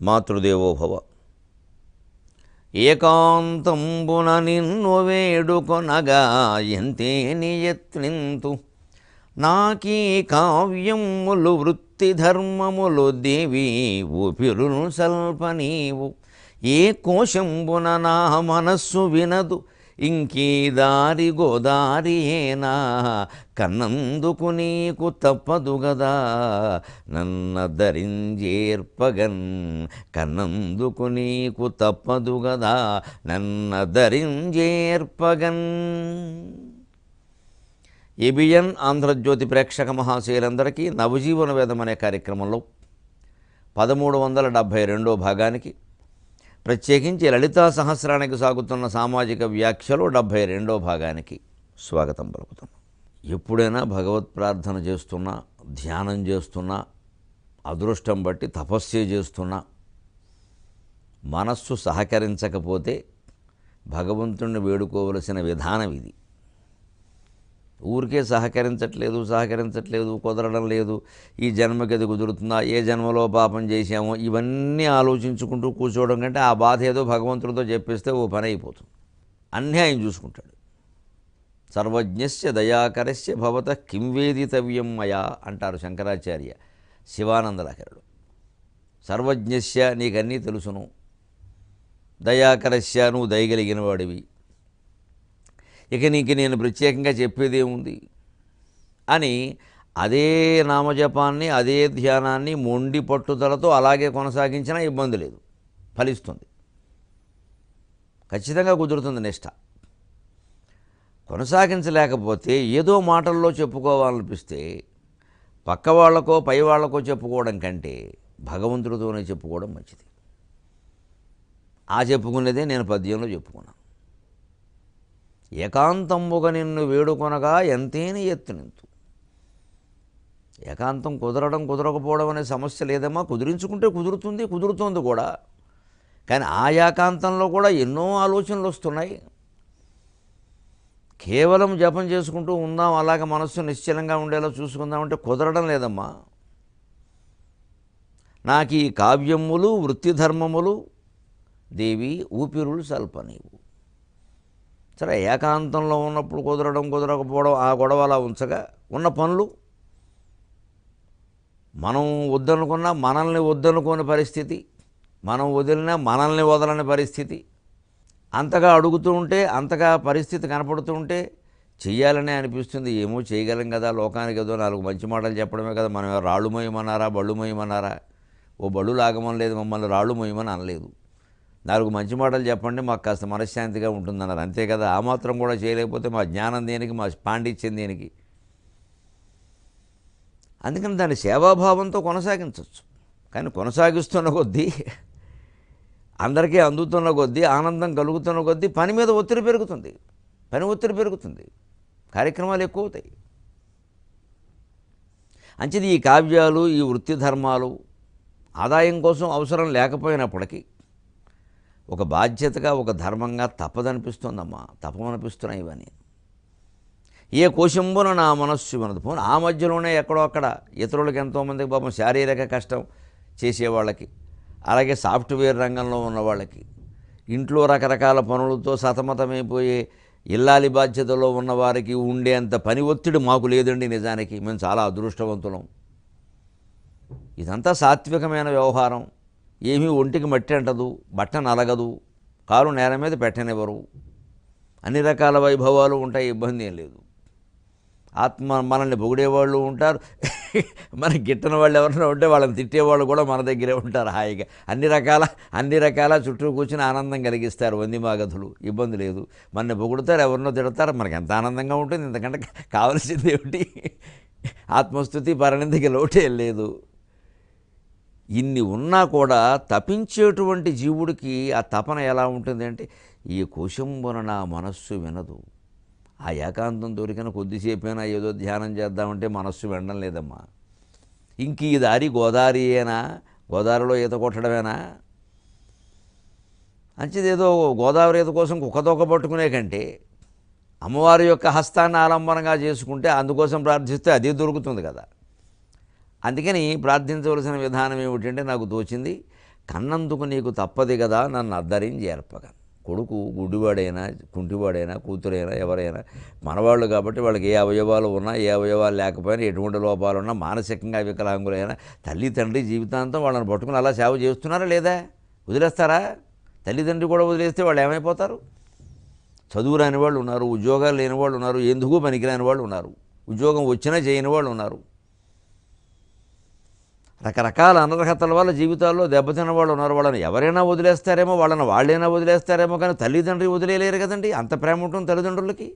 మాతృదేవో భవ. ఏకాంతంబున నిన్ను వేడుకొనగా ఎంతేని యత్నింతు, నాకీ కావ్యములు వృత్తి ధర్మములు దేవి ఊపిరును సల్ప నీవు. ఏ కోశంబున నా మనస్సు వినదు, ఇంకీ దారి గోదారి ఏనా, కన్నందుకు నీకు తప్పదు గదా నన్నదరింజేర్పగన్. కన్నందుకు నీకు తప్పదు గదా నన్నదరింజేర్పగన్. ఏబిఎన్ ఆంధ్రజ్యోతి ప్రేక్షక మహాశయులందరికీ నవజీవన వేదం అనే కార్యక్రమంలో 1372వ భాగానికి, ప్రత్యేకించి లలితా సహస్రానికి సాగుతున్న సామాజిక వ్యాఖ్యలో 72వ భాగానికి స్వాగతం పలుకుతున్నాం. ఎప్పుడైనా భగవత్ ప్రార్థన చేస్తున్నా, ధ్యానం చేస్తున్నా, అదృష్టం బట్టి తపస్సు చేస్తున్నా మనస్సు సహకరించకపోతే భగవంతుణ్ణి వేడుకోవలసిన విధానం ఇది. ఊరికే సహకరించట్లేదు, కుదరడం లేదు, ఈ జన్మకి అది కుదురుతుందా, ఏ జన్మలో పాపం చేశామో, ఇవన్నీ ఆలోచించుకుంటూ కూర్చోవడం కంటే ఆ బాధ ఏదో భగవంతుడితో చెప్పిస్తే ఓ పని అయిపోతుంది. అన్నీ ఆయన చూసుకుంటాడు. సర్వజ్ఞస్య దయాకరస్య భవత కిం వేదితవ్యం మయా అంటారు శంకరాచార్య శివానందలహరుడు. సర్వజ్ఞస్య నీకన్నీ తెలుసును, దయాకరస్య నువ్వు దయగలిగిన వాడివి, ఇక నీకు నేను ప్రత్యేకంగా చెప్పేదేముంది అని అదే నామజపాన్ని, అదే ధ్యానాన్ని మొండి పట్టుదలతో అలాగే కొనసాగించినా ఇబ్బంది లేదు, ఫలిస్తుంది, ఖచ్చితంగా కుదురుతుంది నిష్ట. కొనసాగించలేకపోతే ఏదో మాటల్లో చెప్పుకోవాలనిపిస్తే పక్క వాళ్ళకో పై వాళ్ళకో చెప్పుకోవడం కంటే భగవంతుడితోనే చెప్పుకోవడం మంచిది. ఆ చెప్పుకునేదే నేను పద్యంలో చెప్పుకున్నాను. ఏకాంతంబుగా నిన్ను వేడుకొనగా ఎంతేని ఎత్తునింతు. ఏకాంతం కుదరడం కుదరకపోవడం అనే సమస్య లేదమ్మా, కుదిరించుకుంటే కుదురుతుంది కూడా. కానీ ఆ ఏకాంతంలో కూడా ఎన్నో ఆలోచనలు వస్తున్నాయి. కేవలం జపం చేసుకుంటూ ఉందాం, అలాగ మనస్సు నిశ్చలంగా ఉండేలా చూసుకుందామంటే కుదరడం లేదమ్మా. నాకు ఈ కావ్యములు వృత్తి ధర్మములు దేవి ఊపిరులు సల్ప నీవు. సరే, ఏకాంతంలో ఉన్నప్పుడు కుదరకపోవడం ఆ గొడవ అలా ఉంచగా, ఉన్న పనులు మనం వద్దనుకున్నా మనల్ని వద్దనుకోని పరిస్థితి, మనం వదిలినా మనల్ని వదలని పరిస్థితి, అంతగా అడుగుతూ ఉంటే, అంతగా పరిస్థితి కనపడుతూ ఉంటే చెయ్యాలనే అనిపిస్తుంది. ఏమో చేయగలం కదా, లోకానికి ఏదో 4 మంచి మాటలు చెప్పడమే కదా, మనం రాళ్ళు మోయమన్నారా, బళ్ళు మోయమన్నారా? ఓ బళ్ళు లాగమని లేదు, మమ్మల్ని రాళ్ళు మోయమని అనలేదు. 4 మంచి మాటలు చెప్పండి, మాకు కాస్త మనశ్శాంతిగా ఉంటుందన్నారు, అంతే కదా. ఆ మాత్రం కూడా చేయలేకపోతే మా జ్ఞానం దేనికి, మా పాండిత్యం దేనికి? అందుకని దాన్ని సేవాభావంతో కొనసాగించవచ్చు. కానీ కొనసాగిస్తున్న కొద్దీ, అందరికీ అందుతున్న కొద్దీ, ఆనందం కలుగుతున్న కొద్దీ పని మీద ఒత్తిడి పెరుగుతుంది, కార్యక్రమాలు ఎక్కువ అవుతాయి. అంచేది ఈ కావ్యాలు, ఈ వృత్తి ధర్మాలు ఆదాయం కోసం అవసరం లేకపోయినప్పటికీ ఒక బాధ్యతగా, ఒక ధర్మంగా తప్పదనిపిస్తుందమ్మా, తప్పమనిపిస్తున్నాయి ఇవన్నీ. ఏ కోశంబున నా మనస్సు వినదు. పోనీ ఆ మధ్యలోనే ఎక్కడో అక్కడ ఇతరులకు ఎంతోమందికి పాపం శారీరక కష్టం చేసేవాళ్ళకి, అలాగే సాఫ్ట్వేర్ రంగంలో ఉన్న వాళ్ళకి, ఇంట్లో రకరకాల పనులతో సతమతమైపోయే ఇల్లాలి బాధ్యతలో ఉన్నవారికి ఉండేంత పని ఒత్తిడి మాకు లేదండి. నిజానికి మేము చాలా అదృష్టవంతులం. ఇదంతా సాత్వికమైన వ్యవహారం. ఏమీ ఒంటికి మట్టి అంటదు, బట్ట నలగదు, కాలు నేల మీద పెట్టనివ్వరు, అన్ని రకాల వైభవాలు ఉంటాయి, ఇబ్బంది ఏం లేదు. మనల్ని పొగిడేవాళ్ళు ఉంటారు, మన గిట్టని వాళ్ళు ఎవరైనా ఉంటే వాళ్ళని తిట్టేవాళ్ళు కూడా మన దగ్గరే ఉంటారు హాయిగా. అన్ని రకాల చుట్టూ కూర్చుని ఆనందం కలిగిస్తారు వందిమాగధులు, ఇబ్బంది లేదు. మనని పొగుడుతారు, ఎవరినో తిడతారు, మనకి ఎంత ఆనందంగా ఉంటుంది. ఇంతకంటే కావలసింది ఏమిటి? ఆత్మస్థుతి పరనిందికి లోటే లేదు. ఇన్ని ఉన్నా కూడా తపించేటువంటి జీవుడికి ఆ తపన ఎలా ఉంటుంది అంటే, ఈ కోశంబున నా మనస్సు వినదు. ఆ ఏకాంతం దొరికిన కొద్దిసేపైనా ఏదో ధ్యానం చేద్దామంటే మనస్సు వినడం లేదమ్మా. ఇంక ఈ దారి గోదావరియేనా, గోదావరిలో ఈత కొట్టడమేనా? అంచేదేదో గోదావరి ఈత కోసం కుక్కతోక పట్టుకునే కంటే అమ్మవారి యొక్క హస్తాన్ని ఆలంబనంగా చేసుకుంటే, అందుకోసం ప్రార్థిస్తే అదే దొరుకుతుంది కదా. అందుకని ప్రార్థించవలసిన విధానం ఏమిటంటే, నాకు తోచింది కన్నందుకు నీకు తప్పది కదా నన్ను అద్దరించి ఏర్పగా. కొడుకు గుడ్డివాడైనా కుంటివాడైనా కూతురైనా ఎవరైనా మనవాళ్ళు కాబట్టి వాళ్ళకి ఏ అవయవాలు ఉన్నా ఏ అవయవాలు లేకపోయినా ఎటువంటి లోపాలు ఉన్నా మానసికంగా వికలాంగులైనా తల్లి తండ్రి జీవితాంతం వాళ్ళని పట్టుకుని అలా సేవ చేస్తున్నారా లేదా? వదిలేస్తారా? తల్లిదండ్రి కూడా వదిలేస్తే వాళ్ళు ఏమైపోతారు? చదువు రాని వాళ్ళు ఉన్నారు, ఉద్యోగాలు లేని వాళ్ళు ఉన్నారు, ఎందుకు పనికిరాని వాళ్ళు ఉన్నారు, ఉద్యోగం వచ్చినా చేయని వాళ్ళు ఉన్నారు. రకరకాల అనర్హతల వల్ల జీవితాల్లో దెబ్బతిన్న వాళ్ళు ఉన్నారు. వాళ్ళని ఎవరైనా వదిలేస్తారేమో, వాళ్ళని వాళ్ళైనా వదిలేస్తారేమో, కానీ తల్లిదండ్రి వదిలేయలేరు కదండి. అంత ప్రేమ ఉంటుంది తల్లిదండ్రులకి.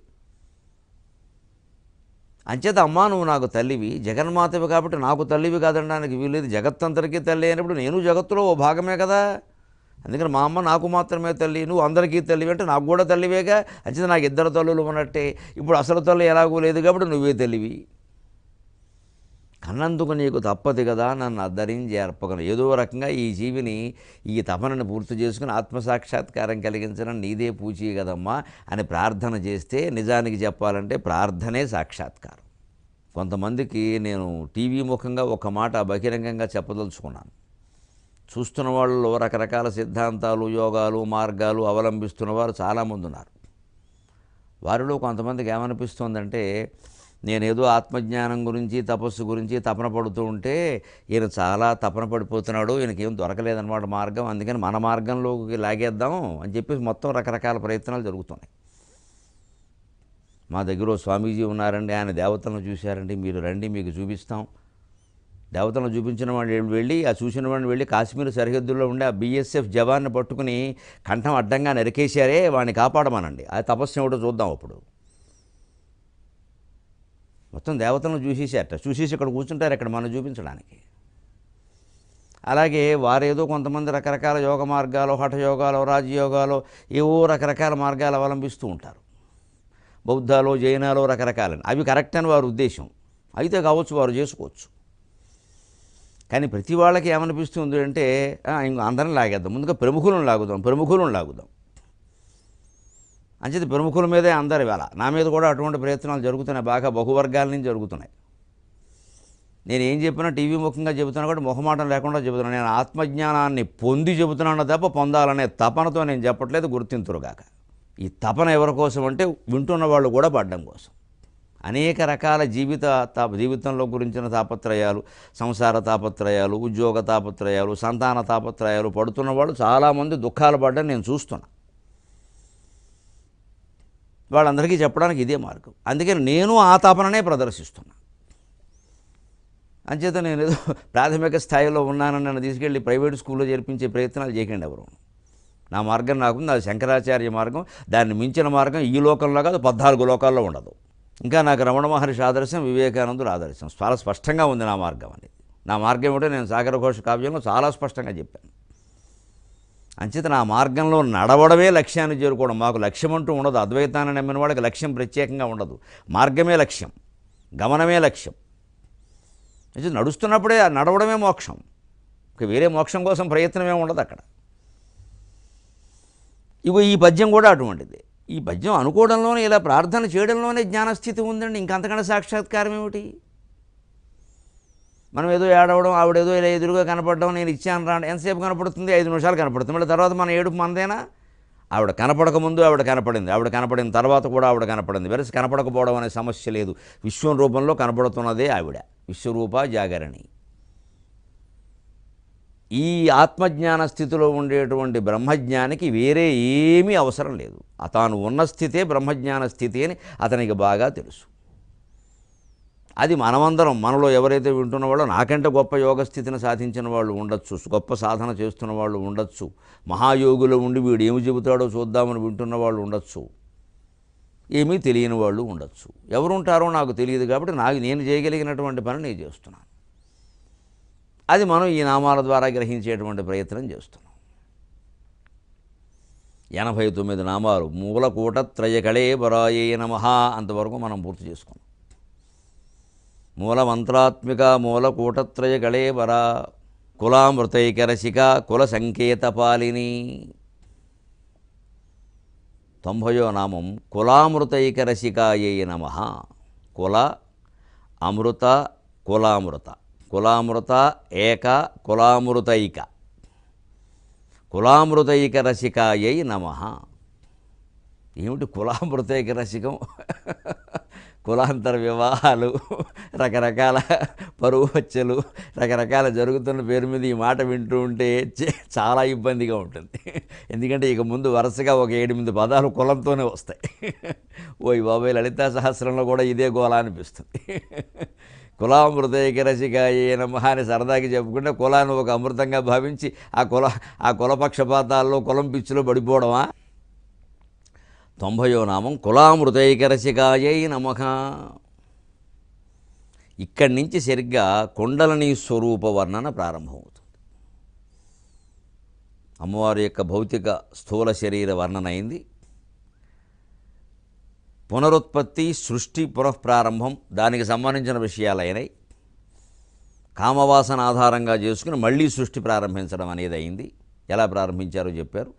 అంచేత అమ్మా నువ్వు నాకు తల్లివి, జగన్మాతవి కాబట్టి నాకు తల్లివి కాదనడానికి వీలేదు. జగత్తంతరికీ తల్లి అయినప్పుడు నేను జగత్తులో ఓ భాగమే కదా. అందుకని మా అమ్మ నాకు మాత్రమే తల్లి, నువ్వు అందరికీ తల్లివి అంటే నాకు కూడా తల్లివేగా. అంచేత నాకు ఇద్దరు తల్లులు ఉన్నట్టే. ఇప్పుడు అసలు తల్లి ఎలాగూ లేదు కాబట్టి నువ్వే తల్లివి. కన్నందుకు నీకు తప్పదు కదా నన్ను అద్దరించి ఏర్పగను. ఏదో రకంగా ఈ జీవిని ఈ తపనను పూర్తి చేసుకుని ఆత్మసాక్షాత్కారం కలిగించడం నీదే పూచి కదమ్మా అని ప్రార్థన చేస్తే, నిజానికి చెప్పాలంటే ప్రార్థనే సాక్షాత్కారం. కొంతమందికి నేను టీవీ ముఖంగా ఒక మాట బహిరంగంగా చెప్పదలుచుకున్నాను. చూస్తున్న వాళ్ళలో రకరకాల సిద్ధాంతాలు, యోగాలు, మార్గాలు అవలంబిస్తున్న వారు చాలామంది ఉన్నారు. వారిలో కొంతమందికి ఏమనిపిస్తుందంటే, నేనేదో ఆత్మజ్ఞానం గురించి తపస్సు గురించి తపన పడుతూ ఉంటే ఈయన చాలా తపన పడిపోతున్నాడు, ఈయనకేం దొరకలేదన్నమాట మార్గం, అందుకని మన మార్గంలోకి లాగేద్దాం అని చెప్పేసి మొత్తం రకరకాల ప్రయత్నాలు జరుగుతున్నాయి. మా దగ్గర ఓ స్వామీజీ ఉన్నారండి, ఆయన దేవతలను చూశారండి, మీరు రండి మీకు చూపిస్తాం. దేవతలను చూపించిన వాడిని వెళ్ళి, ఆ చూసిన వాడిని వెళ్ళి కాశ్మీర్ సరిహద్దుల్లో ఉండే ఆ బీఎస్ఎఫ్ జవాన్ని పట్టుకుని కంఠం అడ్డంగా నరికేశారే, వాడిని కాపాడమనండి. ఆ తపస్సు ఏమిటో చూద్దాం. అప్పుడు మొత్తం దేవతలను చూసేసారట. చూసేసి ఇక్కడ కూర్చుంటారు ఇక్కడ మనం చూపించడానికి. అలాగే వారేదో కొంతమంది రకరకాల యోగ మార్గాలు, హఠయోగాలు, రాజయోగాలు, ఏవో రకరకాల మార్గాలు అవలంబిస్తూ ఉంటారు. బౌద్ధాలు, జైనాలు రకరకాలని. అవి కరెక్ట్ అని వారి ఉద్దేశం అయితే కావచ్చు, వారు చేసుకోవచ్చు. కానీ ప్రతి వాళ్ళకి ఏమనిపిస్తుంది అంటే, ఇంక అందరిని లాగేద్దాం, ముందుగా ప్రముఖులను లాగుదాం. అంచేది ప్రముఖుల మీదే అందరి వేళ. నా మీద కూడా అటువంటి ప్రయత్నాలు జరుగుతున్నాయి, బాగా బహువర్గాల నుంచి జరుగుతున్నాయి. నేను ఏం చెప్పినా టీవీ ముఖంగా చెబుతున్నాను కాబట్టి మొహమాటం లేకుండా చెబుతున్నాను. నేను ఆత్మజ్ఞానాన్ని పొంది చెబుతున్నాను తప్ప పొందాలనే తపనతో నేను చెప్పట్లేదు, గుర్తింతురుగాక. ఈ తపన ఎవరి కోసం అంటే వింటున్న వాళ్ళు కూడా పడ్డం కోసం. అనేక రకాల జీవితంలో గురించిన తాపత్రయాలు, సంసార తాపత్రయాలు, ఉద్యోగ తాపత్రయాలు, సంతాన తాపత్రయాలు పడుతున్న వాళ్ళు చాలామంది దుఃఖాలు పడ్డం నేను చూస్తున్నా. వాళ్ళందరికీ చెప్పడానికి ఇదే మార్గం. అందుకని నేను ఆ తపననే ప్రదర్శిస్తున్నా. అంచేత నేను ఏదో ప్రాథమిక స్థాయిలో ఉన్నానని నన్ను తీసుకెళ్ళి ప్రైవేట్ స్కూల్లో చేర్పించే ప్రయత్నాలు చేయకండి ఎవరు. నా మార్గం నాకుంది, అది శంకరాచార్య మార్గం. దాన్ని మించిన మార్గం ఈ లోకంలో కాదు, 14 లోకాల్లో ఉండదు. ఇంకా నాకు రమణ మహర్షి ఆదర్శం, వివేకానందుడు ఆదర్శం చాలా స్పష్టంగా ఉంది నా మార్గం అనేది. నా మార్గం ఏమిటో నేను సాగర ఘోష కావ్యంలో చాలా స్పష్టంగా చెప్పాను. అంచేత నా మార్గంలో నడవడమే లక్ష్యాన్ని చేరుకోవడం. మాకు లక్ష్యం అంటూ ఉండదు. అద్వైతాన్ని నమ్మిన వాళ్ళకి లక్ష్యం ప్రత్యేకంగా ఉండదు. మార్గమే లక్ష్యం, గమనమే లక్ష్యం. నడుస్తున్నప్పుడే నడవడమే మోక్షం. ఇక వేరే మోక్షం కోసం ప్రయత్నమే ఉండదు అక్కడ. ఇగో ఈ పద్యం కూడా అటువంటిది. ఈ పద్యం అనుకోవడంలోనే, ఇలా ప్రార్థన చేయడంలోనే జ్ఞానస్థితి ఉందండి. ఇంకంతకంటే సాక్షాత్కారం ఏమిటి? మనం ఏదో ఏడవడం, ఆవిడేదో ఇలా ఎదురుగా కనపడడం, నేను ఇచ్చాను రాండి, ఎంతసేపు కనపడుతుంది? 5 నిమిషాలు కనపడుతుంది. మళ్ళీ తర్వాత మన ఏడుపు మనదేనా? ఆవిడ కనపడకముందు ఆవిడ కనపడింది, ఆవిడ కనపడిన తర్వాత కూడా ఆవిడ కనపడింది. వెరసి కనపడకపోవడం అనే సమస్య లేదు. విశ్వం రూపంలో కనపడుతున్నదే ఆవిడ, విశ్వరూప జాగరణి. ఈ ఆత్మజ్ఞాన స్థితిలో ఉండేటువంటి బ్రహ్మజ్ఞానికి వేరే ఏమీ అవసరం లేదు. తాను ఉన్న స్థితే బ్రహ్మజ్ఞాన స్థితి అని అతనికి బాగా తెలుసు. అది మనమందరం, మనలో ఎవరైతే వింటున్న వాళ్ళో నాకంటే గొప్ప యోగ స్థితిని సాధించిన వాళ్ళు ఉండొచ్చు, గొప్ప సాధన చేస్తున్న వాళ్ళు ఉండొచ్చు, మహాయోగులు ఉండి వీడు ఏమి చెబుతాడో చూద్దామని వింటున్న వాళ్ళు ఉండొచ్చు, ఏమీ తెలియని వాళ్ళు ఉండొచ్చు. ఎవరుంటారో నాకు తెలియదు కాబట్టి నేను చేయగలిగినటువంటి పని నేను చేస్తున్నాను. అది మనం ఈ నామాల ద్వారా గ్రహించేటువంటి ప్రయత్నం చేస్తున్నాం. 89 నామాలు, మూలకూటత్రయకళే వరాయే నమః అంతవరకు మనం పూర్తి చేసుకున్నాం. మూలమంత్రాత్మిక మూలకూటత్రయకళే వరా, కులామృతైకరసిక కుల సంకేతపాలిని. 90వ నామం కులామృతైకరసికాయే నమః. కుల అమృత కులామృత, కులామృత ఏక కులామృతైక. కులామృతైక రసికాయై నమః. ఏమిటి కులామృతైక రసికం? కులాంతర వివాహాలు, రకరకాల పరువు హత్యలు, రకరకాల జరుగుతున్న పేరు మీద ఈ మాట వింటూ ఉంటే చాలా ఇబ్బందిగా ఉంటుంది. ఎందుకంటే ఇక ముందు వరుసగా ఒక 7-8 పదాలు కులంతోనే వస్తాయి. ఓ ఈ బాబాయ్ లలితా సహస్రంలో కూడా ఇదే గోళ అనిపిస్తుంది. కులామృతైక రసికాయే నమః అని సరదాకి చెప్పుకుంటే కులాన్ని ఒక అమృతంగా భావించి ఆ కులపక్షపాతాల్లో కులం పిచ్చిలో పడిపోవడమా? 90వ నామం కులామృతైక రసికాయై నమః. ఇక్కడి నుంచి సరిగ్గా కుండలినీ స్వరూప వర్ణన ప్రారంభమవుతుంది. అమ్మవారి యొక్క భౌతిక స్థూల శరీర వర్ణన అయింది. పునరుత్పత్తి, సృష్టి, పునఃప్రారంభం దానికి సంబంధించిన విషయాలైనాయి. కామవాసన ఆధారంగా చేసుకుని మళ్ళీ సృష్టి ప్రారంభించడం అనేది అయింది. ఎలా ప్రారంభించారో చెప్పారు.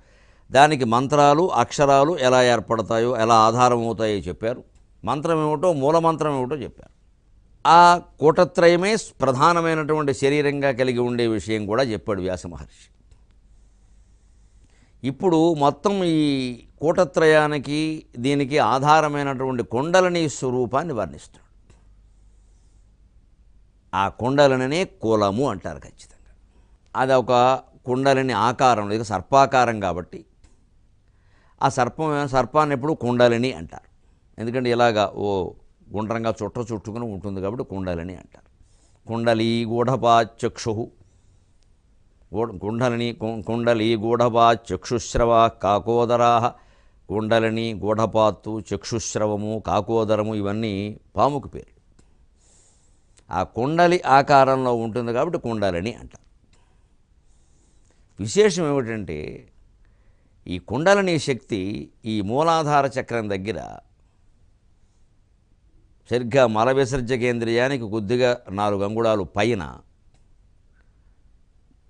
దానికి మంత్రాలు, అక్షరాలు ఎలా ఏర్పడతాయో, ఎలా ఆధారం అవుతాయో చెప్పారు. మంత్రం ఏమిటో, మూలమంత్రం ఏమిటో చెప్పారు. ఆ కూటత్రయమే ప్రధానమైనటువంటి శరీరంగా కలిగి ఉండే విషయం కూడా చెప్పాడు వ్యాస మహర్షి. ఇప్పుడు మొత్తం ఈ కూటత్రయానికి దీనికి ఆధారమైనటువంటి కుండలిని స్వరూపాన్ని వర్ణిస్తున్నాడు. ఆ కుండలినే కులము అంటారు ఖచ్చితంగా. అది ఒక కుండలిని ఆకారం, లేక సర్పాకారం కాబట్టి ఆ సర్పాన్ని ఎప్పుడు కుండలిని అంటారు. ఎందుకంటే ఇలాగా గుండ్రంగా చుట్టుకుని ఉంటుంది కాబట్టి కుండలిని అంటారు. కుండలీ గూఢపాచక్షు, కుండలీ గూఢపాచక్షుశ్రవ కాకోదరా. కుండలిని, గూఢపాత్తు, చక్షుశ్రవము, కాకోదరము ఇవన్నీ పాముకు పేర్లు. ఆ కుండలి ఆకారంలో ఉంటుంది కాబట్టి కుండలిని అంటారు. విశేషం ఏమిటంటే ఈ కుండలిని శక్తి ఈ మూలాధార చక్రం దగ్గర సరిగ్గా మల విసర్జకేంద్రియానికి కొద్దిగా 4 అంగుళాలు పైన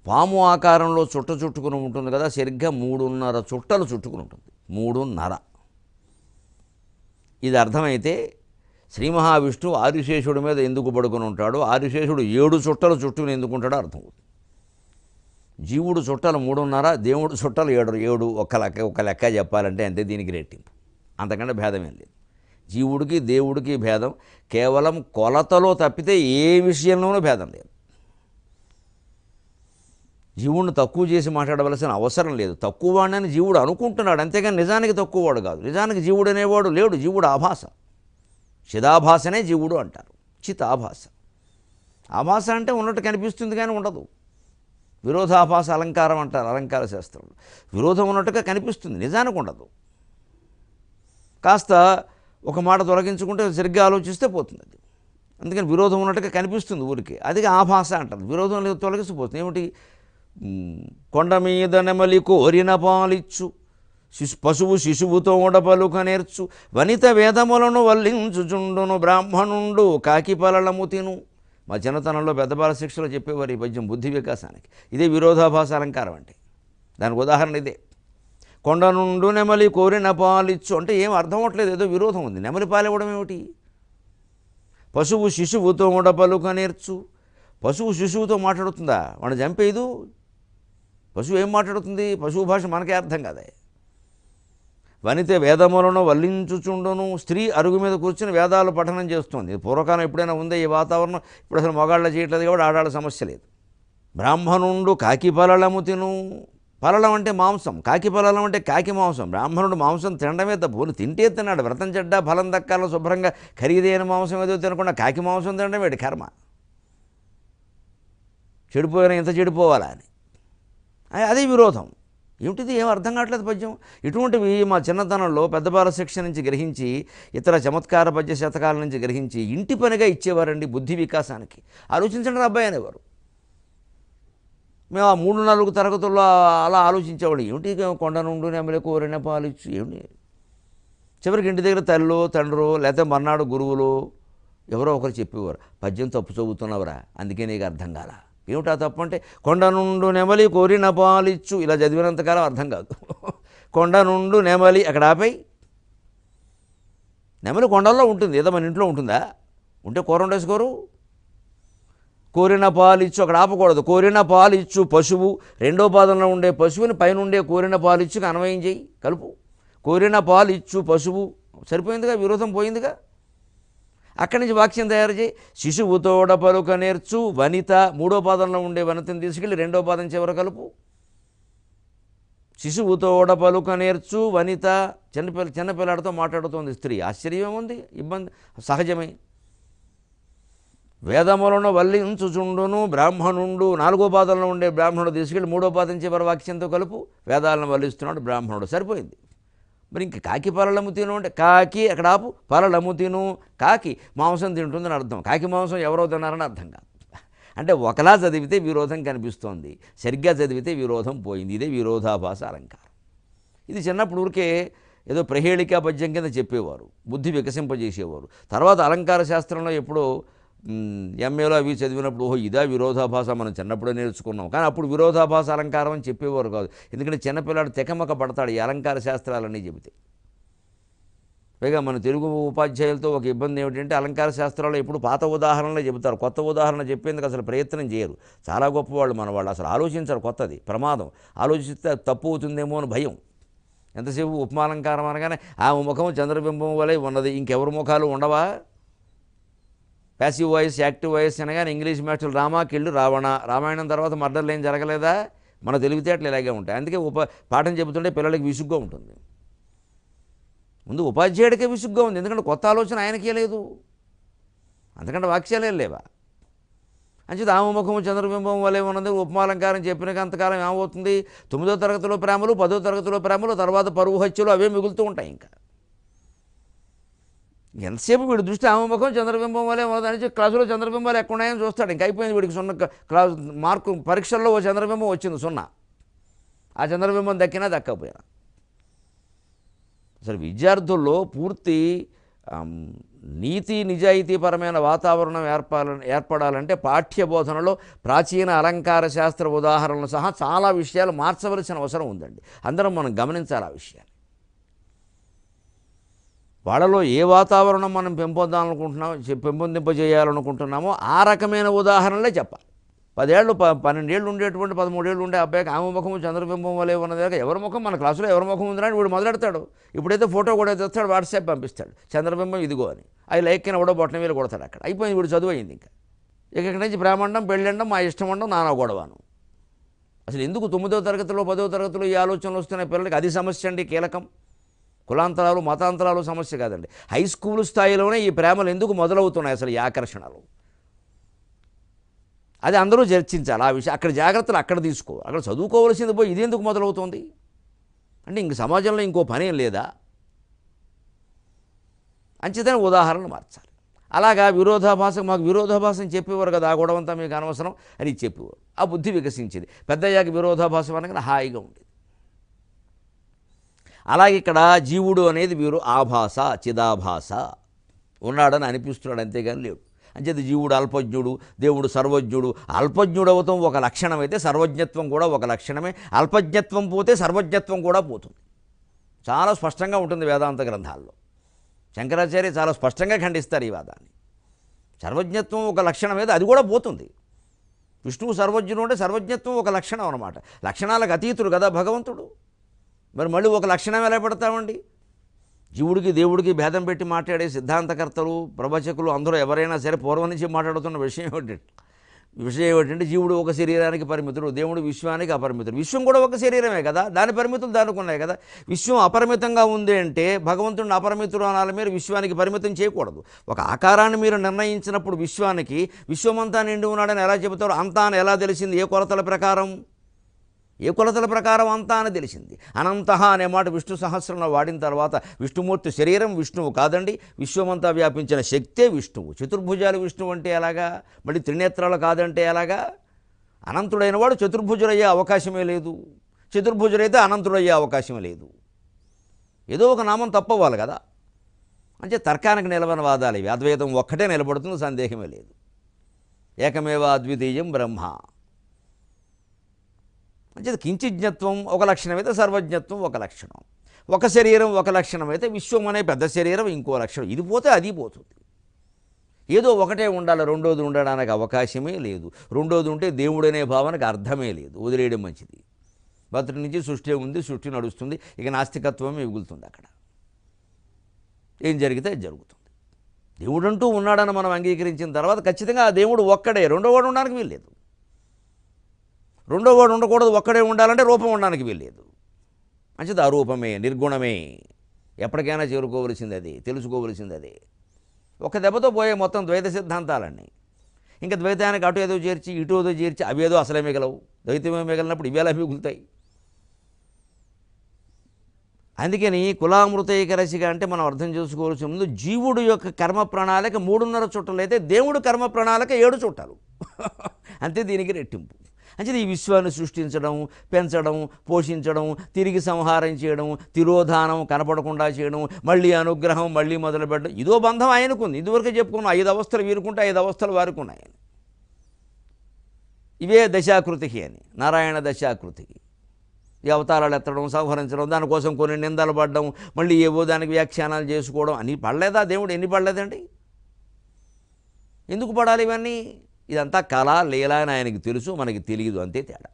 పాము ఆకారంలో చుట్టుకుని ఉంటుంది కదా, సరిగ్గా 3.5 చుట్టలు చుట్టుకుని ఉంటుంది. 3.5. ఇది అర్థమైతే శ్రీ మహావిష్ణువు ఆదిశేషుడి మీద ఎందుకు పడుకుని ఉంటాడో, ఆదిశేషుడు 7 చుట్టలు చుట్టుకుని ఎందుకుంటాడో అర్థమవుతుంది. జీవుడు చుట్టలు 3.5, దేవుడు చుట్టలు 7. ఒక లెక్క చెప్పాలంటే అంతే. దీనికి రెట్టింపు, అంతకంటే భేదమేం లేదు. జీవుడికి దేవుడికి భేదం కేవలం కొలతలో తప్పితే ఏ విషయంలోనూ భేదం లేదు. జీవుడిని తక్కువ చేసి మాట్లాడవలసిన అవసరం లేదు. తక్కువ వాడిని జీవుడు అనుకుంటున్నాడు, అంతేగాని నిజానికి తక్కువవాడు కాదు. నిజానికి జీవుడు అనేవాడు లేడు. జీవుడు ఆభాస. చిదాభాసనే జీవుడు అంటారు. చితాభాస. ఆభాస అంటే ఉన్నట్టు కనిపిస్తుంది కానీ ఉండదు. విరోధాభాస అలంకారం అంటారు అలంకార శాస్త్రంలో. విరోధం ఉన్నట్టుగా కనిపిస్తుంది, నిజానికి ఉండదు. కాస్త ఒక మాట తొలగించుకుంటే సరిగ్గా ఆలోచిస్తే పోతుంది అది. అందుకని విరోధం ఉన్నట్టుగా కనిపిస్తుంది ఊరికి, అది ఆభాస అంటారు. విరోధం లేదు, తొలగిసిపోతుంది. ఏమిటి? కొండ మీద నెమలి కోరిన పాలిచ్చు, పశువు శిశువుతో ఉడపలుక నేర్చు, వనిత వేదములను వల్లించుచుండును, బ్రాహ్మణుండు కాకి పలలము తిను. మా చిన్నతనంలో పెద్దబాల శిక్షలో చెప్పేవారు ఈ పద్యం బుద్ధి వికాసానికి. ఇదే విరోధాభాస అలంకారం అంటే. దానికి ఉదాహరణ ఇదే. కొండ నుండు నెమలి కోరిన పాలిచ్చు అంటే ఏం అర్థం అవట్లేదు, ఏదో విరోధం ఉంది. నెమలి పాలివ్వడం ఏమిటి? పశువు శిశువుతో ఉడపలుక నేర్చు. పశువు శిశువుతో మాట్లాడుతుందా? వాడు చంపేదు. పశువు ఏం మాట్లాడుతుంది? పశువు భాష మనకే అర్థం కాదా? వనిత వేదములను వల్లించుచుండును. స్త్రీ అరుగు మీద కూర్చుని వేదాలు పఠనం చేస్తుంది. పూర్వకాలం ఎప్పుడైనా ఉందే ఈ వాతావరణం? ఇప్పుడు అసలు మగాళ్ళ చేయట్లేదు కాబట్టి ఆడాళ్ళ సమస్య లేదు. బ్రాహ్మణుండు కాకి పలలము తిను. పలలం అంటే మాంసం, కాకి పలలం అంటే కాకి మాంసం. బ్రాహ్మణుడు మాంసం తినడమే తప్పు, తింటే తిన్నాడు. వ్రతం చెడ్డ ఫలం దక్కాలో శుభ్రంగా ఖరీదైన మాంసం ఏదో తినకుండా కాకి మాంసం తినడం వేడి కర్మ. చెడిపోయినా ఇంత చెడిపోవాలా అని అదే విరోధం. ఏమిటిది? ఏం అర్థం కావట్లేదు పద్యం. ఇటువంటివి మా చిన్నతనంలో పెద్దబాల శిక్ష నుంచి గ్రహించి, ఇతర చమత్కార పద్య శతకాల నుంచి గ్రహించి ఇంటి పనిగా ఇచ్చేవారండి బుద్ధి వికాసానికి. ఆలోచించండి అబ్బాయి అనేవారు. మేము ఆ 3-4 తరగతుల్లో అలా ఆలోచించేవాడు. ఏమిటి కొండ నుండి నెమలి కోరిన పాలిచ్చు ఏమిటి? చివరికి ఇంటి దగ్గర తల్లిలో తండ్రో లేకపోతే మర్నాడు గురువులు ఎవరో ఒకరు చెప్పేవారు, పద్యం తప్పు చదువుతున్నావురా, అందుకే నీకు అర్థం కాల. ఏమిటా తప్పు అంటే, కొండ నుండు నెమలి కోరిన పాలిచ్చు. ఇలా చదివినంతకాలం అర్థం కాదు. కొండ నుండు నెమలి అక్కడ ఆపై. నెమలి కొండల్లో ఉంటుంది, ఏదో మన ఇంట్లో ఉంటుందా? ఉంటే కూర వండేసుకోరు. కోరిన పాలిచ్చు, అక్కడ ఆపకూడదు. కోరిన పాలిచ్చు పశువు, రెండో పాదంలో ఉండే పశువుని పైన ఉండే కోరిన పాలిచ్చుకి అన్వయం చేయి, కలుపు. కోరిన పాలిచ్చు పశువు సరిపోయిందిగా, విరోధం పోయిందిగా. అక్కడి నుంచి వాక్యం తయారు చేయి. శిశువుతోడ పలుక నేర్చు వనిత, మూడో పాదంలో ఉండే వనితని తీసుకెళ్ళి రెండో పాదం చివర కలుపు. శిశువుతోడ పలుక నేర్చు వనిత, చిన్నపిల్లాడితో మాట్లాడుతోంది స్త్రీ. ఆశ్చర్యం ఉంది, ఇబ్బంది సహజమే. వేదములను వల్లించుచుండును బ్రాహ్మణుండు, నాలుగో పాదంలో ఉండే బ్రాహ్మణుడు తీసుకెళ్ళి మూడో పాదం చివరి వాక్యంతో కలుపు. వేదాలను వల్లిస్తున్నాడు బ్రాహ్మణుడు, సరిపోయింది. మరి ఇంక కాకి పరలము తిను అంటే కాకి అక్కడ ఆపు, పరలము తిను. కాకి మాంసం తింటుందని అర్థం, కాకి మాంసం ఎవరో తిన్నారని అర్థం కాదు. అంటే ఒకలా చదివితే విరోధం కనిపిస్తోంది, సరిగ్గా చదివితే విరోధం పోయింది. ఇదే విరోధాభాస అలంకారం. ఇది చిన్నప్పుడు ఊరికే ఏదో ప్రహేళికా పద్యం కింద చెప్పేవారు, బుద్ధి వికసింపజేసేవారు. తర్వాత అలంకార శాస్త్రంలో ఎప్పుడో ఎంఏలో అవి చదివినప్పుడు ఓహో ఇదా విరోధాభాస, మనం చిన్నప్పుడే నేర్చుకున్నాం. కానీ అప్పుడు విరోధాభాస అలంకారం అని చెప్పేవారు కాదు. ఎందుకంటే చిన్నపిల్లాడు తెకమక పడతాడు ఈ అలంకార శాస్త్రాలన్నీ చెబితే. పైగా మన తెలుగు ఉపాధ్యాయులతో ఒక ఇబ్బంది ఏమిటంటే అలంకార శాస్త్రాల్లో ఎప్పుడు పాత ఉదాహరణలే చెబుతారు, కొత్త ఉదాహరణ చెప్పేందుకు అసలు ప్రయత్నం చేయరు. చాలా గొప్పవాళ్ళు మన వాళ్ళు, అసలు ఆలోచించరు. కొత్తది ప్రమాదం, ఆలోచిస్తే తప్పు అవుతుందేమో అని భయం. ఎంతసేపు ఉపమాలంకారం అనగానే ఆ ముఖం చంద్రబింబం వలె ఉన్నది, ఇంకెవరి ముఖాలు ఉండవా? ప్యాసివ్ వాయిస్, యాక్టివ్ వాయిస్ అనగానే ఇంగ్లీష్ మాస్టర్లు రామాకిళ్ళు రావణ, రామాయణం తర్వాత మర్డర్లు ఏం జరగలేదా? మన తెలివితేటలు ఇలాగే ఉంటాయి. అందుకే పాఠం చెబుతుంటే పిల్లలకి విసుగ్గా ఉంటుంది. ముందు ఉపాధ్యాయుడికే విసుగ్గా ఉంది, ఎందుకంటే కొత్త ఆలోచన ఆయనకే లేదు, అంతకంటే వాక్యాలే లేవా. అంచేది ఆమెముఖము చంద్రబింబం వలె ఉన్నది ఉపమాలంకారం చెప్పిన అంతకాలం ఏమవుతుంది? 9వ తరగతిలో ప్రేమలు, 10వ తరగతిలో ప్రేమలు, తర్వాత పరువు హత్యలు అవే మిగులుతూ ఉంటాయి. ఇంకా ఎంతసేపు వీడి దృష్టి ఆమెముఖం చంద్రబింబం వలె ఉన్నదని క్లాసులో చంద్రబింబాలు ఎక్కడ ఉన్నాయని చూస్తాడు. ఇంకా అయిపోయింది వీడికి 0 క్లాస్ మార్కు. పరీక్షల్లో ఓ చంద్రబింబం వచ్చింది 0, ఆ చంద్రబింబం దక్కినా దక్కకపోయినా. అసలు విద్యార్థుల్లో పూర్తి నీతి నిజాయితీపరమైన వాతావరణం ఏర్పడాలంటే పాఠ్యబోధనలో ప్రాచీన అలంకార శాస్త్ర ఉదాహరణలు సహా చాలా విషయాలు మార్చవలసిన అవసరం ఉందండి. అందరం మనం గమనించాలి ఆ విషయాన్ని. వాళ్ళలో ఏ వాతావరణం మనం పెంపొందింపజేయాలనుకుంటున్నామో ఆ రకమైన ఉదాహరణలే చెప్పాలి. 10 ఏళ్ళు 12 ఏళ్ళు ఉండేటువంటి 13 ఏళ్ళు ఉండే అబ్బాయికి ఆమె ముఖము చంద్రబింబం వలె ఉన్నది, ఎవరి ముఖం మన క్లాసులో ఎవరి ముఖం ఉందని వీడు మొదలెడతాడు. ఇప్పుడైతే ఫోటో కూడా తెస్తాడు, వాట్సాప్ పంపిస్తాడు, చంద్రబింబం ఇదిగో అని. అది లైక్ అయినా కూడా బొట్టన వేలు కొడతాడు. అక్కడ అయిపోయింది, వీడు చదువు అయింది. ఇంకా ఇక్కడి నుంచి ప్రేమండం, పెళ్ళండం, మా ఇష్టం ఉండడం, నానా గొడవను. అసలు ఎందుకు 9వ తరగతిలో 10వ తరగతిలో ఈ ఆలోచనలు వస్తున్నాయి పిల్లలకి? అది సమస్య అండి, కీలకం. కులాంతరాలు మతాంతరాలు సమస్య కాదండి. హై స్కూల్ స్థాయిలోనే ఈ ప్రేమలు ఎందుకు మొదలవుతున్నాయి అసలు, ఈ ఆకర్షణలు? అది అందరూ చర్చించాలి ఆ విషయం. అక్కడ జాగ్రత్తలు అక్కడ తీసుకో, అక్కడ చదువుకోవలసింది పోయి ఇది ఎందుకు మొదలవుతుంది అంటే ఇంక సమాజంలో ఇంకో పనేం లేదా? అంచేతనే ఉదాహరణలు మార్చాలి. అలాగా విరోధాభాస, మాకు విరోధాభాసం చెప్పేవారు కదా, ఆ గొడవంతా మీకు అనవసరం అని చెప్పేవారు. ఆ బుద్ధి వికసించింది. పెద్దయ్యాక విరోధాభాసం అనగానే హాయిగా ఉండేది. అలాగే ఇక్కడ జీవుడు అనేది ఆభాస, చిదాభాస ఉన్నాడని అనిపిస్తున్నాడు, అంతేగాని లేడు. అంచేది జీవుడు అల్పజ్ఞుడు, దేవుడు సర్వజ్ఞుడు. అల్పజ్ఞుడు అవతం ఒక లక్షణం అయితే సర్వజ్ఞత్వం కూడా ఒక లక్షణమే. అల్పజ్ఞత్వం పోతే సర్వజ్ఞత్వం కూడా పోతుంది. చాలా స్పష్టంగా ఉంటుంది వేదాంత గ్రంథాల్లో. శంకరాచార్య చాలా స్పష్టంగా ఖండిస్తారు ఈ వాదాన్ని. సర్వజ్ఞత్వం ఒక లక్షణం అయితే అది కూడా పోతుంది. విష్ణువు సర్వజ్ఞుడు అంటే సర్వజ్ఞత్వం ఒక లక్షణం అన్నమాట. లక్షణాలకు అతీతుడు కదా భగవంతుడు. మరి మళ్ళీ ఒక లక్షణం ఎలా పెడతామండి? జీవుడికి దేవుడికి భేదం పెట్టి మాట్లాడే సిద్ధాంతకర్తలు, ప్రవచకులు అందరూ ఎవరైనా సరే పూర్వం నుంచి మాట్లాడుతున్న విషయం ఏమిటంటే జీవుడు ఒక శరీరానికి పరిమితుడు, దేవుడు విశ్వానికి అపరిమితుడు. విశ్వం కూడా ఒక శరీరమే కదా, దాని పరిమితులు దానికి ఉన్నాయి కదా. విశ్వం అపరిమితంగా ఉంది అంటే భగవంతుడిని అపరిమితుడు అనాలి, మీరు విశ్వానికి పరిమితం చేయకూడదు. ఒక ఆకారాన్ని మీరు నిర్ణయించినప్పుడు విశ్వానికి విశ్వమంతా నిండి ఉన్నాడని ఎలా చెబుతారు? అంతా అని ఎలా తెలిసింది? ఏ కొలతల ప్రకారం? ఏ కొలతల ప్రకారం అంతా అని తెలిసింది? అనంతః అనే మాట విష్ణు సహస్రంలో వాడిన తర్వాత విష్ణుమూర్తి శరీరం విష్ణువు కాదండి, విశ్వమంతా వ్యాపించిన శక్తే విష్ణువు. చతుర్భుజాలు విష్ణువు అంటే ఎలాగా? మళ్ళీ త్రినేత్రాలు కాదంటే ఎలాగా? అనంతుడైన వాడు చతుర్భుజుడయ్యే అవకాశమే లేదు, చతుర్భుజుడైతే అనంతుడయ్యే అవకాశమే లేదు. ఏదో ఒక నామం తప్పవాలి కదా. అంటే తర్కానికి నిలవని వాదాలు ఇవి. అద్వైతం ఒక్కటే నిలబడుతుంది, సందేహమే లేదు. ఏకమేవ అద్వితీయం బ్రహ్మ. అంటే కించిజ్ఞత్వం ఒక లక్షణం అయితే సర్వజ్ఞత్వం ఒక లక్షణం. ఒక శరీరం ఒక లక్షణం అయితే విశ్వం అనే పెద్ద శరీరం ఇంకో లక్షణం. ఇది పోతే అది పోతుంది. ఏదో ఒకటే ఉండాలి, రెండోది ఉండడానికి అవకాశమే లేదు. రెండోది ఉంటే దేవుడనే భావనకు అర్థమే లేదు. వదిలేయడం మంచిది. మొదటి నుంచి సృష్టి ఉంది, సృష్టి నడుస్తుంది, ఇక నాస్తికత్వమే మిగులుతుంది. అక్కడ ఏం జరిగితే అది జరుగుతుంది. దేవుడంటూ ఉన్నాడని మనం అంగీకరించిన తర్వాత ఖచ్చితంగా ఆ దేవుడు ఒక్కడే, రెండోవాడు ఉండడానికి వీల్లేదు. రెండోవాడు ఉండకూడదు, ఒక్కడే ఉండాలంటే రూపం ఉండడానికి వీల్లేదు. మంచిది అరూపమే, నిర్గుణమే, ఎప్పటికైనా చేరుకోవలసింది అది, తెలుసుకోవలసింది అదే. ఒక దెబ్బతో పోయే మొత్తం ద్వైత సిద్ధాంతాలన్నీ. ఇంకా ద్వైతానికి అటు ఏదో చేర్చి ఇటు ఏదో చేర్చి అవేదో అసలే మిగలవు. ద్వైతమే మిగిలినప్పుడు ఇవేలా మిగులుతాయి? అందుకని కులామృతైకరసిగా అంటే మనం అర్థం చేసుకోవాల్సిన ముందు జీవుడు యొక్క కర్మ ప్రణాళిక 3.5 చుట్టలు అయితే దేవుడు కర్మ ప్రణాళిక 7 చుట్టాలు. అంతే దీనికి రెట్టింపు. అంటే ఈ విశ్వాన్ని సృష్టించడం, పెంచడం, పోషించడం, తిరిగి సంహారం చేయడం, తిరోధానం కనపడకుండా చేయడం, మళ్ళీ అనుగ్రహం, మళ్ళీ మొదలుపెట్టడం, ఇదో బంధం ఆయనకుంది. ఇదివరకే చెప్పుకున్నాం, 5 అవస్థలు వీరుకుంటే 5 అవస్థలు వారికి ఉన్నాయి. ఇవే దశాకృతికి అని, నారాయణ దశాకృతికి. ఈ అవతారాలు ఎత్తడం, సంహరించడం, దానికోసం కొన్ని నిందలు పడడం, మళ్ళీ ఏవో దానికి వ్యాఖ్యానాలు చేసుకోవడం అని పడలేదా దేవుడు? ఎన్ని పడలేదండి? ఎందుకు పడాలి ఇవన్నీ? ఇదంతా కళ, లీల అని ఆయనకి తెలుసు, మనకి తెలియదు, అంతే తేడా.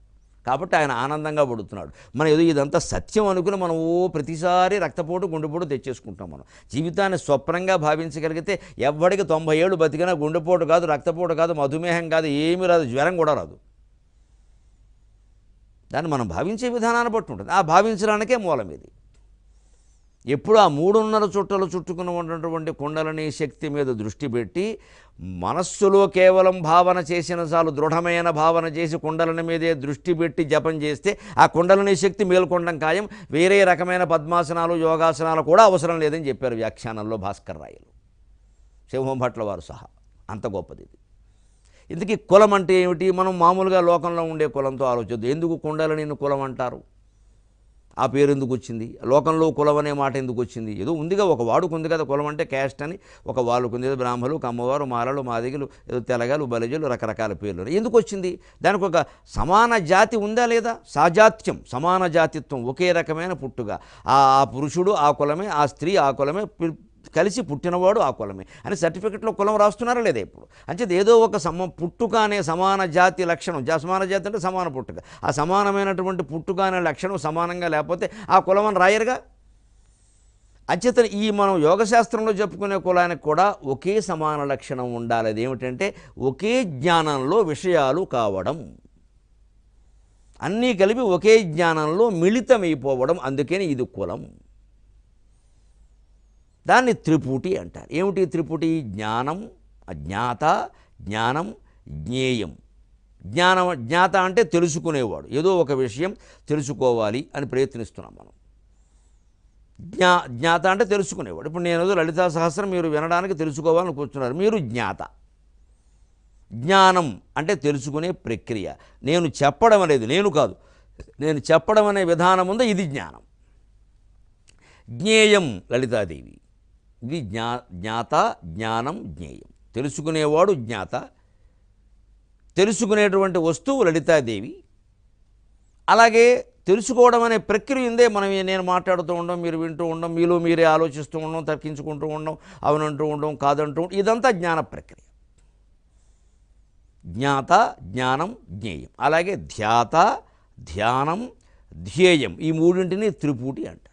కాబట్టి ఆయన ఆనందంగా పడుతున్నాడు. మనం ఏదో ఇదంతా సత్యం అనుకుని మనం ప్రతిసారి రక్తపోటు, గుండెపోటు తెచ్చేసుకుంటాం. మనం జీవితాన్ని స్వప్నంగా భావించగలిగితే ఎవ్వడికి 90 ఏళ్ళు బతికినా గుండెపోటు కాదు, రక్తపోటు కాదు, మధుమేహం కాదు, ఏమీ రాదు, జ్వరం కూడా రాదు. దాన్ని మనం భావించే విధానాన్ని బట్టి ఉంటుంది. ఆ భావించడానికే మూలం ఇది. ఎప్పుడు ఆ 3.5 చుట్టలు చుట్టుకుని ఉన్నటువంటి కుండలిని శక్తి మీద దృష్టి పెట్టి మనస్సులో కేవలం భావన చేసిన చాలు, దృఢమైన భావన చేసి కుండలిని మీదే దృష్టి పెట్టి జపం చేస్తే ఆ కుండలిని శక్తి మేల్కొనడం ఖాయం. వేరే రకమైన పద్మాసనాలు, యోగాసనాలు కూడా అవసరం లేదని చెప్పారు వ్యాఖ్యానంలో భాస్కర్ రాయలు, సింహం భట్ల వారు సహా. అంత గొప్పది ఇది. ఇందుకీ కులం అంటే ఏమిటి? మనం మామూలుగా లోకంలో ఉండే కులంతో ఆలోచిద్దాం. ఎందుకు కుండలిని కులం అంటారు? ఆ పేరు ఎందుకు వచ్చింది? లోకంలో కులం అనే మాట ఎందుకు వచ్చింది? ఏదో ఉందిగా, ఒక వాడుకు ఉంది కదా కులం అంటే, క్యాస్ట్ అని ఒక వాళ్ళకు ఉంది. బ్రాహ్మలు, కమ్మవారు, మాలలు, మాదిగలు, ఏదో తెలగలు, బలిజలు, రకరకాల పేర్లు. ఎందుకు వచ్చింది? దానికి ఒక సమాన జాతి ఉందా లేదా? సాజాత్యం, సమాన జాతిత్వం, ఒకే రకమైన పుట్టుగా, ఆ పురుషుడు ఆ కులమే, ఆ స్త్రీ ఆ కులమే, కలిసి పుట్టినవాడు ఆ కులమే అని సర్టిఫికెట్లో కులం రాస్తున్నారా లేదా ఇప్పుడు? అంచేది ఏదో ఒక పుట్టుక అనే సమాన జాతి లక్షణం, సమాన జాతి అంటే సమాన పుట్టుక, ఆ సమానమైనటువంటి పుట్టుక అనే లక్షణం సమానంగా లేకపోతే ఆ కులం అని రాయరుగా. అంచేత ఈ మనం యోగశాస్త్రంలో చెప్పుకునే కులానికి కూడా ఒకే సమాన లక్షణం ఉండాలి. అదేమిటంటే ఒకే జ్ఞానంలో విషయాలు కావడం, అన్నీ కలిపి ఒకే జ్ఞానంలో మిళితమైపోవడం. అందుకని ఇది కులం. దాన్ని త్రిపుటి అంటారు. ఏమిటి త్రిపుటి? జ్ఞానం, జ్ఞాత, జ్ఞానం, జ్ఞేయం. జ్ఞాత అంటే తెలుసుకునేవాడు, ఏదో ఒక విషయం తెలుసుకోవాలి అని ప్రయత్నిస్తున్నాం మనం. జ్ఞాత అంటే తెలుసుకునేవాడు. ఇప్పుడు నేను ఏదో లలితా సహస్రం మీరు వినడానికి తెలుసుకోవాలని కూర్చున్నారు, మీరు జ్ఞాత. జ్ఞానం అంటే తెలుసుకునే ప్రక్రియ. నేను చెప్పడం అనేది, నేను కాదు, నేను చెప్పడం అనే విధానం ఉందో ఇది జ్ఞానం. జ్ఞేయం లలితాదేవి. ఇది జ్ఞాత, జ్ఞానం, జ్ఞేయం. తెలుసుకునేవాడు జ్ఞాత, తెలుసుకునేటువంటి వస్తువు లలితాదేవి. అలాగే తెలుసుకోవడం అనే ప్రక్రియ ఉందే. నేను మాట్లాడుతూ ఉండం, మీరు వింటూ ఉండం, మీలో మీరే ఆలోచిస్తూ ఉండం, తర్కించుకుంటూ ఉండం, అవునంటూ ఉండం, కాదంటూ ఉండం, ఇదంతా జ్ఞాన ప్రక్రియ. జ్ఞాత, జ్ఞానం, జ్ఞేయం. అలాగే ధ్యాత, ధ్యానం, ధ్యేయం. ఈ మూడింటిని త్రిపుటి అంటారు.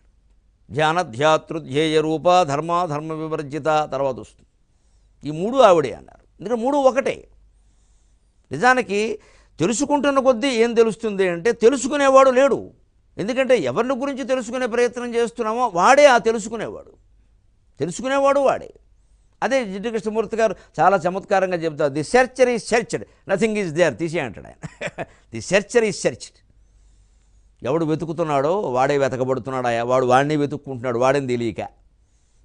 ధ్యాన, ధ్యాతృ, ధ్యేయ రూప, ధర్మ, ధర్మ వివర్జిత తర్వాత వస్తుంది. ఈ మూడు ఆవిడే అన్నారు. ఎందుకంటే మూడు ఒకటే. నిజానికి తెలుసుకుంటున్న కొద్దీ ఏం తెలుస్తుంది అంటే తెలుసుకునేవాడు లేడు. ఎందుకంటే ఎవరిని గురించి తెలుసుకునే ప్రయత్నం చేస్తున్నామో వాడే ఆ తెలుసుకునేవాడు. తెలుసుకునేవాడు వాడే. అదే జిడ్డు కృష్ణమూర్తి గారు చాలా చమత్కారంగా చెబుతారు. The searcher is searched, nothing is there. తీసే అంటాడు ఆయన. The searcher is searched. ఎవడు వెతుకుతున్నాడో వాడే వెతకబడుతున్నాడు. వాడు వాడిని వెతుక్కుంటున్నాడు, వాడిని తెలియక.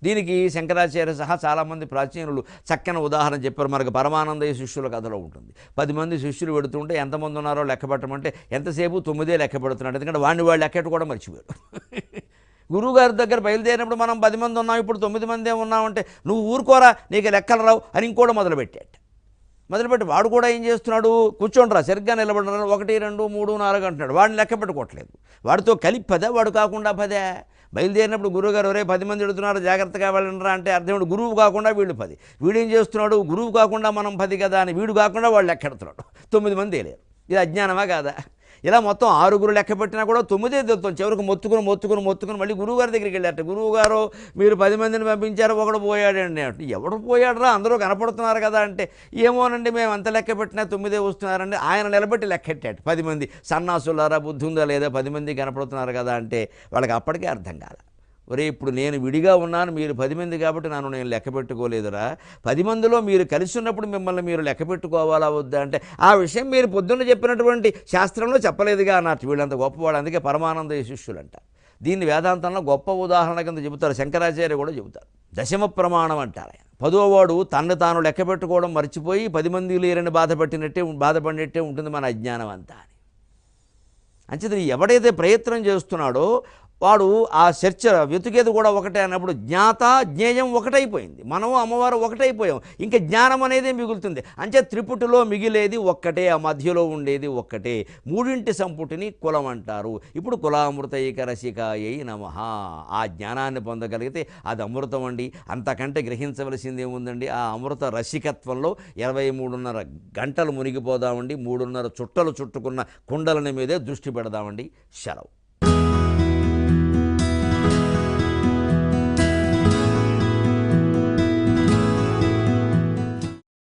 దీనికి శంకరాచార్య సహా చాలామంది ప్రాచీనులు చక్కని ఉదాహరణ చెప్పారు. మనకు పరమానందయ్య శిష్యుల కథలో ఉంటుంది. 10 మంది శిష్యులు పెడుతుంటే ఎంతమంది ఉన్నారో లెక్క పెట్టమంటే ఎంతసేపు 9 లెక్క పెడుతున్నాడు. ఎందుకంటే వాడిని వాళ్ళు లెక్కట్టు కూడా మర్చిపోయారు. గురువుగారి దగ్గర బయలుదేరినప్పుడు మనం 10 మంది ఉన్నాం, ఇప్పుడు 9 మందే ఉన్నామంటే నువ్వు ఊరుకోరా, నీకు లెక్కలు రావు అని ఇంకోటి మొదలుపెట్టి వాడు కూడా ఏం చేస్తున్నాడు? కూర్చోండిరా, సరిగ్గా నిలబడినారు, 1 2 3 4 అంటున్నాడు. వాడిని లెక్క పెట్టుకోవట్లేదు. వాడితో కలిపి 10, వాడు కాకుండా 10. బయలుదేరినప్పుడు గురువుగారు ఒరే 10 మంది వెళుతున్నారు జాగ్రత్తగా వెళ్ళండిరా అంటే అర్థం ఏంటి? గురువు కాకుండా వీళ్ళు 10. వీడేం చేస్తున్నాడు? గురువు కాకుండా మనం 10 కదా అని వీడు కాకుండా వాళ్ళు లెక్కెడుతున్నాడు. 9 మంది లేరు. ఇది అజ్ఞానమా కాదా? ఇలా మొత్తం 6 లెక్క పెట్టినా కూడా 9 తెలుస్తాం. చివరికి మొత్తుకుని మళ్ళీ గురువుగారి దగ్గరికి వెళ్ళారట. గురువుగారు మీరు 10 మందిని పంపించారు, ఒకడు పోయాడండి అంటే ఎవడు పోయాడరా? అందరూ కనపడుతున్నారు కదా అంటే ఏమోనండి మేము అంత లెక్క పెట్టినా 9 వస్తున్నారండి. ఆయన నిలబెట్టి లెక్కెట్టాడు. 10 మంది సన్నాసులారా, బుద్ధి ఉందా లేదా, 10 మంది కనపడుతున్నారు కదా అంటే వాళ్ళకి అప్పటికే అర్థం కాల. ఒరే ఇప్పుడు నేను విడిగా ఉన్నాను, మీరు 10 మంది కాబట్టి నన్ను నేను లెక్క పెట్టుకోలేదురా. 10 మందిలో మీరు కలిసి ఉన్నప్పుడు మిమ్మల్ని మీరు లెక్క పెట్టుకోవాలా వద్దా అంటే ఆ విషయం మీరు పొద్దున్న చెప్పినటువంటి శాస్త్రంలో చెప్పలేదుగా అన్నట్టు. వీళ్ళంత గొప్పవాడు, అందుకే పరమానంద శిష్యులు అంటారు. దీన్ని వేదాంతంలో గొప్ప ఉదాహరణ కింద చెబుతారు. శంకరాచార్య కూడా చెబుతారు. దశమ ప్రమాణం అంటారు ఆయన. 10వవాడు తన్ను తాను లెక్క పెట్టుకోవడం మర్చిపోయి 10 మంది లేరని బాధపడినట్టే ఉంటుంది మన అజ్ఞానం అంతా అని. అంచేత ఎవడైతే ప్రయత్నం చేస్తున్నాడో వాడు ఆ చర్చ వెతుకేది కూడా ఒకటే అన్నప్పుడు జ్ఞాత జ్ఞేయం ఒకటైపోయింది. మనము అమ్మవారు ఒకటైపోయాం. ఇంకా జ్ఞానం అనేది మిగులుతుంది. అంచే త్రిపుటిలో మిగిలేది ఒక్కటే, ఆ మధ్యలో ఉండేది ఒక్కటే. మూడింటి సంపుటిని కులం అంటారు. ఇప్పుడు కులామృతైక రసికాయై నమః. ఆ జ్ఞానాన్ని పొందగలిగితే అది అమృతం అండి. అంతకంటే గ్రహించవలసింది ఏముందండి? ఆ అమృత రసికత్వంలో 23.5 గంటలు మునిగిపోదామండి. 3.5 చుట్టలు చుట్టుకున్న కుండలని మీదే దృష్టి పెడదామండి. సెలవు.